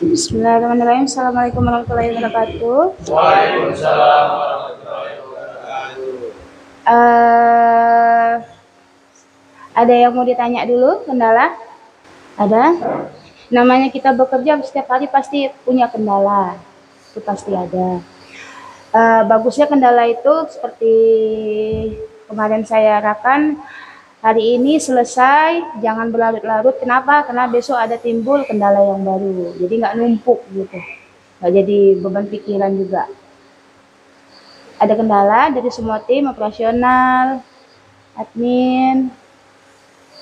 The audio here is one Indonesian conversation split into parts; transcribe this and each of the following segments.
Bismillahirrahmanirrahim. Assalamualaikum warahmatullahi wabarakatuh. Waalaikumsalam warahmatullahi wabarakatuh. Eh, ada yang mau ditanya dulu, kendala? Ada? Namanya kita bekerja setiap hari pasti punya kendala. Itu pasti ada. Bagusnya kendala itu seperti kemarin saya arahkan, hari ini selesai, jangan berlarut-larut. Kenapa? Karena besok ada timbul kendala yang baru. Jadi nggak numpuk gitu. Nggak jadi beban pikiran juga. Ada kendala dari semua tim operasional, admin,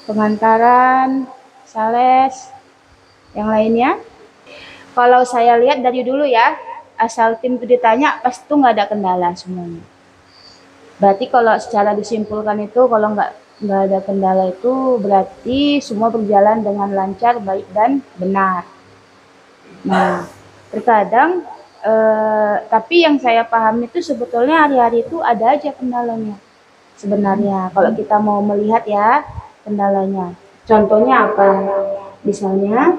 pengantaran, sales, yang lainnya. Kalau saya lihat dari dulu ya, asal tim itu ditanya pasti tuh nggak ada kendala semuanya. Berarti kalau secara disimpulkan itu kalau nggak ada kendala itu berarti semua berjalan dengan lancar, baik dan benar. Nah, terkadang tapi yang saya pahami itu sebetulnya hari-hari itu ada aja kendalanya. Sebenarnya kalau kita mau melihat ya kendalanya. Contohnya apa? Misalnya,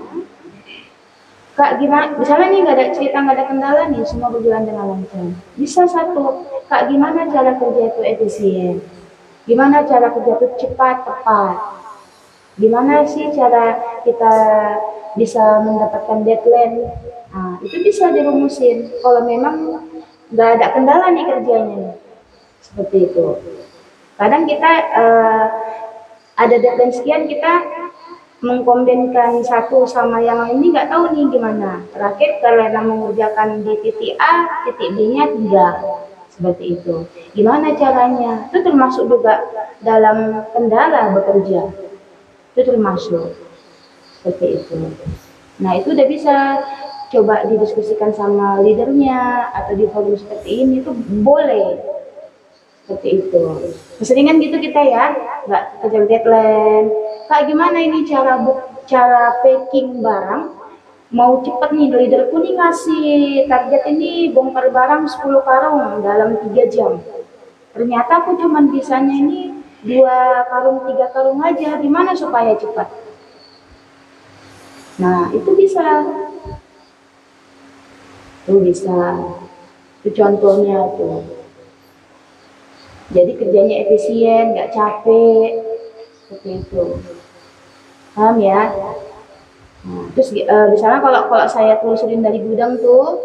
Kak gimana? Misalnya nih nggak ada cerita, nggak ada kendala nih, semua berjalan dengan lancar. Bisa satu, Kak gimana cara kerja itu efisien? Gimana cara kerja itu cepat, tepat? Gimana sih cara kita bisa mendapatkan deadline? Nah, itu bisa dirumusin kalau memang nggak ada kendala nih kerjanya. Seperti itu. Kadang kita ada deadline sekian, kita mengkombinkan satu sama yang lain ini nggak tahu nih gimana. Terakhir karena mengerjakan di titik A, titik B-nya tidak. Seperti itu. Gimana caranya? Itu termasuk juga dalam kendala bekerja. Itu termasuk. Seperti itu. Nah, itu udah bisa coba didiskusikan sama leadernya atau di forum seperti ini itu boleh. Seperti itu. Keseringan gitu kita ya, nggak kejar deadline. Kak gimana ini cara packing barang? Mau cepet nih, leaderku nih ngasih target ini bongkar barang 10 karung dalam 3 jam. Ternyata aku cuman bisanya ini 2 karung, 3 karung aja. Gimana supaya cepat? Nah, itu bisa. Itu bisa. Itu contohnya tuh. Jadi kerjanya efisien, nggak capek, seperti itu. Paham ya? Nah, terus misalnya kalau saya telusurin dari gudang tuh,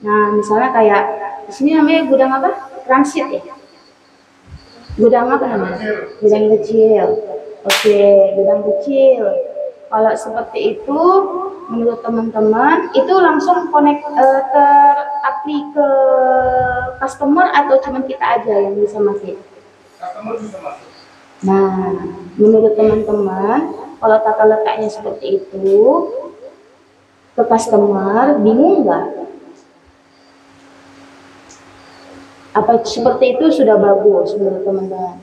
nah misalnya kayak di sini namanya gudang apa? Transit ya? Gudang apa namanya? Gudang kecil. Oke, gudang kecil. Kalau seperti itu, menurut teman-teman, itu langsung connect terapli ke customer atau cuma kita aja yang bisa masuk? Customer bisa masuk. Nah, menurut teman-teman, kalau tata letaknya seperti itu, ke customer bingung nggak? Apa seperti itu sudah bagus menurut teman-teman?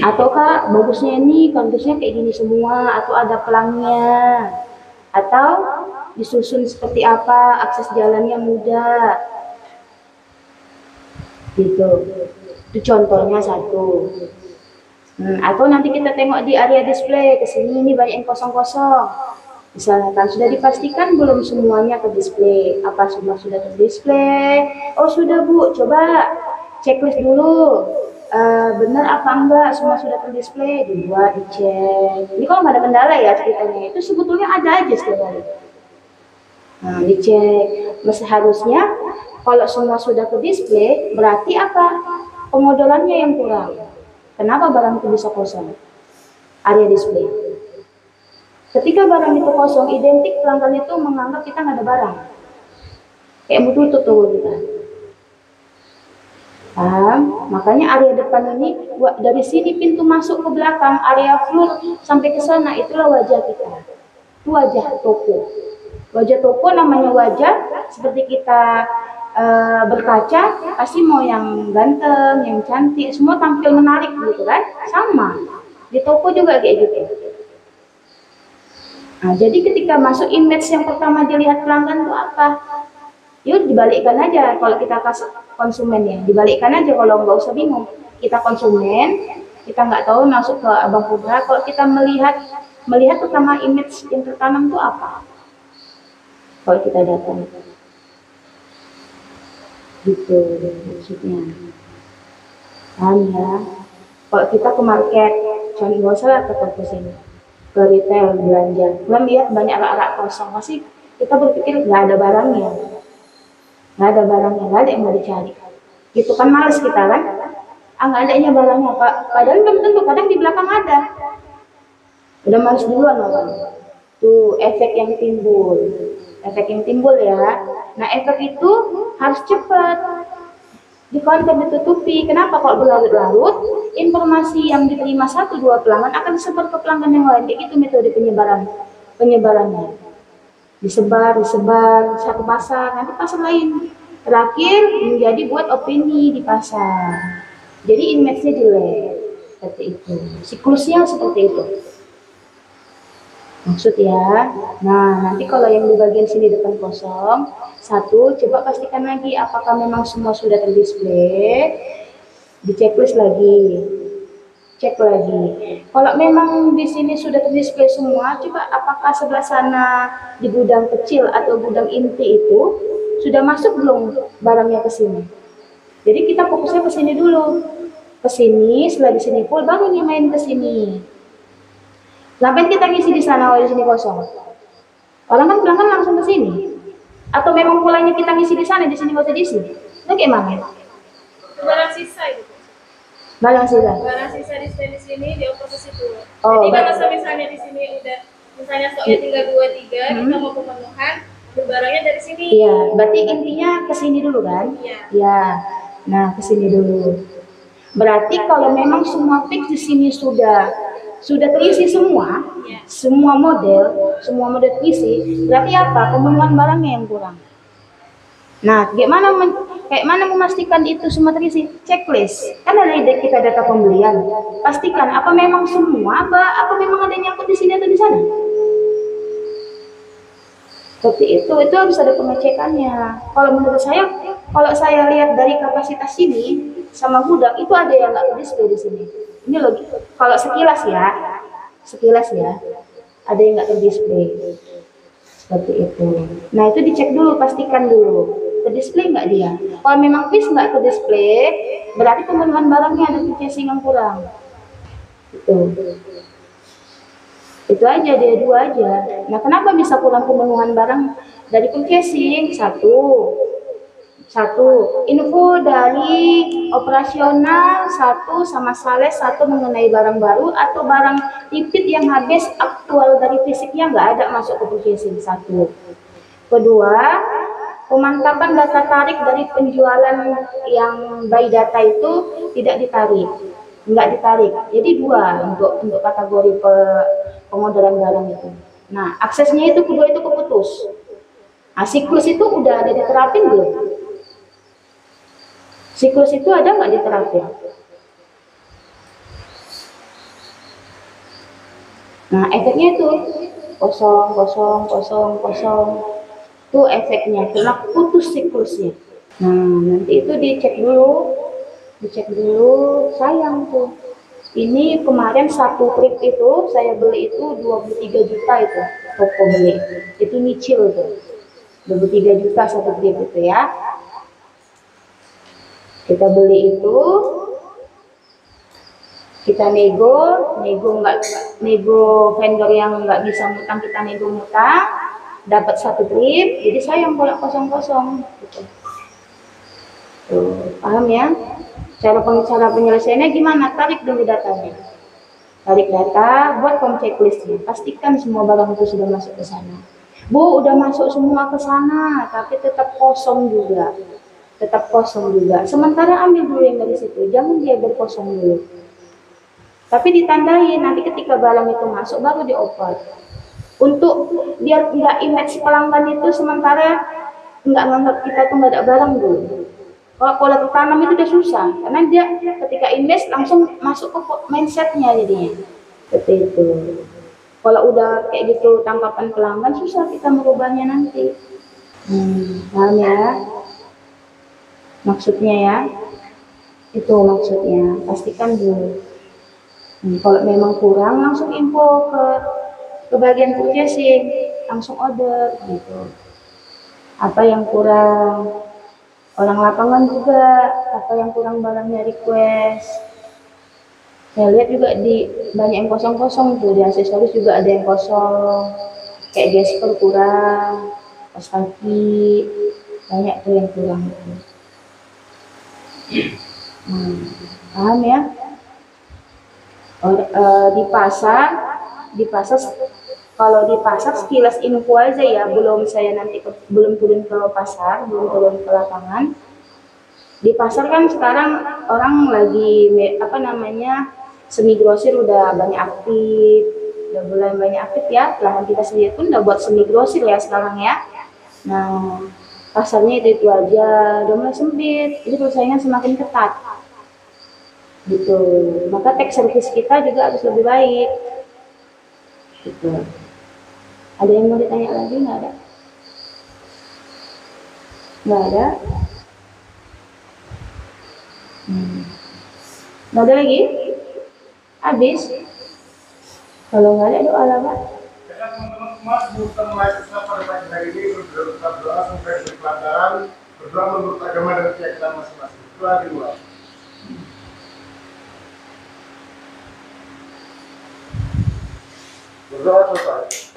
Ataukah bagusnya ini kardusnya kayak gini semua, atau ada pelangnya, atau disusun seperti apa, akses jalannya mudah, gitu. Itu contohnya satu. Atau nanti kita tengok di area display, kesini ini banyak yang kosong-kosong. Misalkan sudah dipastikan belum semuanya ke display? Apa semua sudah terdisplay? Oh sudah Bu, coba checklist dulu. Benar apa enggak semua sudah terdisplay? Dibuat, dicek. Ini kalau nggak ada kendala ya ceritanya, itu sebetulnya ada aja setiap hari. Nah, dicek. Seharusnya kalau semua sudah terdisplay, berarti apa? Pemodelannya yang kurang. Kenapa barang itu bisa kosong? Area display. Ketika barang itu kosong, identik pelanggan itu menganggap kita nggak ada barang. Kayak butuh tuh kita. Paham? Makanya area depan ini, dari sini pintu masuk ke belakang, area floor sampai ke sana, itulah wajah kita. Itu wajah toko. Wajah toko namanya wajah, seperti kita berkaca, pasti mau yang ganteng, yang cantik, semua tampil menarik gitu kan? Sama. Di toko juga kayak gitu. Nah, jadi ketika masuk image yang pertama dilihat pelanggan itu apa? Yuk dibalikkan aja kalau kita kasih konsumen ya, dibalikkan aja kalau nggak usah bingung. Kita konsumen, kita nggak tahu masuk ke Abang Putra. Kalau kita melihat pertama image yang tertanam itu apa? kalau kita datang. Gitu maksudnya. Paham ya? Kalau kita ke market, contoh nggak usah ke toko sini, ke retail belanja, kita lihat banyak rak-rak kosong, pasti kita berpikir nggak ada barangnya, nggak ada yang mau dicari. Gitu kan males kita kan? Nggak adanya barangnya, Pak. Padahal belum tentu, kadang di belakang ada. Udah males duluan orang. Tuh efek yang timbul ya. Nah efek itu harus cepat. Di konten ditutupi. Kenapa? Kalau berlarut-larut, informasi yang diterima 1-2 pelanggan akan disebar ke pelanggan yang lain. Kayak gitu metode penyebarannya. Disebar satu pasar, nanti pasar lain. Terakhir menjadi buat opini di pasar. Jadi image-nya jelek. Seperti itu. Siklusnya seperti itu. Maksud ya. Nah, nanti kalau yang di bagian sini depan kosong, satu, coba pastikan lagi apakah memang semua sudah terdisplay. Di checklist lagi. Cek lagi. Kalau memang di sini sudah terdisplay semua, coba apakah sebelah sana di gudang kecil atau gudang inti itu sudah masuk belum barangnya ke sini. Jadi kita fokusnya ke sini dulu. Ke sini, setelah di sini full baru nih main ke sini. Ngapain kita ngisi di sana kalau di sini kosong? Orang kan pulang kan langsung ke sini. Atau memang mulainya kita ngisi di sana, di sini nggak usah diisi? Itu gimana? Barang sisa itu. Barang sisa. Barang sisa di sini dioper ke situ. Oh, jadi kalau misalnya di sini udah misalnya stoknya tinggal 2-3, kita mau pemenuhan, barangnya dari sini. Iya, berarti intinya ke sini dulu kan? Iya. Ya. Nah, ke sini dulu. Berarti kalau memang semua fix di sini sudah terisi semua, Iya. semua model terisi, berarti apa? Pemenuhan barangnya yang kurang. Nah, kayak mana memastikan itu semua terisi? Checklist. Kan ada kita data pembelian. Pastikan apa memang semua, apa memang ada yang nyangkut di sini atau di sana. Seperti itu harus ada pengecekannya. Kalau menurut saya, kalau saya lihat dari kapasitas sini sama gudang itu ada yang nggak terdisplay di sini. Ini logik. Kalau sekilas ya, ada yang nggak terdisplay. Seperti itu. Nah itu dicek dulu, pastikan dulu terdisplay nggak dia. Kalau memang fix nggak terdisplay, berarti pemenuhan barangnya ada purchasing yang kurang. Itu aja, dia dua aja. Nah kenapa bisa kurang pemenuhan barang dari purchasing? Satu, info dari operasional, satu sama sales, satu mengenai barang baru atau barang repeat yang habis aktual dari fisiknya nggak ada masuk ke purchasing. Satu. Kedua, pemantapan data tarik dari penjualan yang by data itu nggak ditarik. Jadi dua untuk kategori pengorderan barang itu. Nah, aksesnya itu kedua itu keputus. Nah, siklus itu udah ada diterapin belum? Siklus itu ada nggak diterapin? Nah, efeknya itu kosong. Itu efeknya, karena putus siklusnya. Nah, nanti itu dicek dulu, sayang tuh. Ini kemarin satu trip itu saya beli itu 23 juta itu, toko beli. Itu nyicil tuh. 23 juta satu trip itu ya. Kita beli itu, kita nego vendor yang nggak bisa ngutang, kita nego ngutang, dapat satu trip, jadi sayang kalau kosong gitu. Tuh, paham ya? Cara penyelesaiannya gimana? Tarik dulu datanya. Tarik data, buat form checklistnya. Pastikan semua barang itu sudah masuk ke sana. Bu, udah masuk semua ke sana, tapi tetap kosong juga. Sementara ambil dulu yang dari situ, jangan dia berkosong dulu. Tapi ditandai nanti ketika barang itu masuk baru dioper. Untuk biar nggak image pelanggan itu sementara nggak nganggap kita tuh nggak ada barang dulu. Kalau tertanam itu udah susah, karena dia ketika image langsung masuk ke mindsetnya jadinya. Seperti itu. Kalau udah kayak gitu tangkapan pelanggan susah kita merubahnya nanti. Paham ya? Maksudnya ya, itu maksudnya, pastikan dulu. Kalau memang kurang langsung info ke bagian purchasing, langsung order gitu. apa yang kurang, orang lapangan juga apa yang kurang barangnya request. Saya lihat juga di banyak yang kosong-kosong tuh, di aksesoris juga ada yang kosong, kayak gesper kurang, kaos kaki, banyak tuh yang kurang itu. Paham ya? Di pasar kalau di pasar sekilas info aja ya, belum turun ke pasar, belum turun ke lapangan. Di pasar kan sekarang orang lagi semi grosir udah banyak aktif, udah mulai banyak aktif ya. Pelanggan kita sendiri pun udah buat semi grosir ya sekarang ya. Nah, pasarnya itu aja, udah mulai sempit, jadi persaingan semakin ketat. Gitu. Maka tax service kita juga harus lebih baik. Gitu. Ada yang mau ditanya lagi? Nggak ada? Nggak ada? Nggak ada lagi? Habis? Kalau nggak ada doa lah, Pak. Ya, teman-teman semua sebelum mulai kita pada pagi hari ini berdoa sampai pelanggaran, berdoa menurut agama dan keyakinan masing-masing. Doa di luar. Berdoa selesai.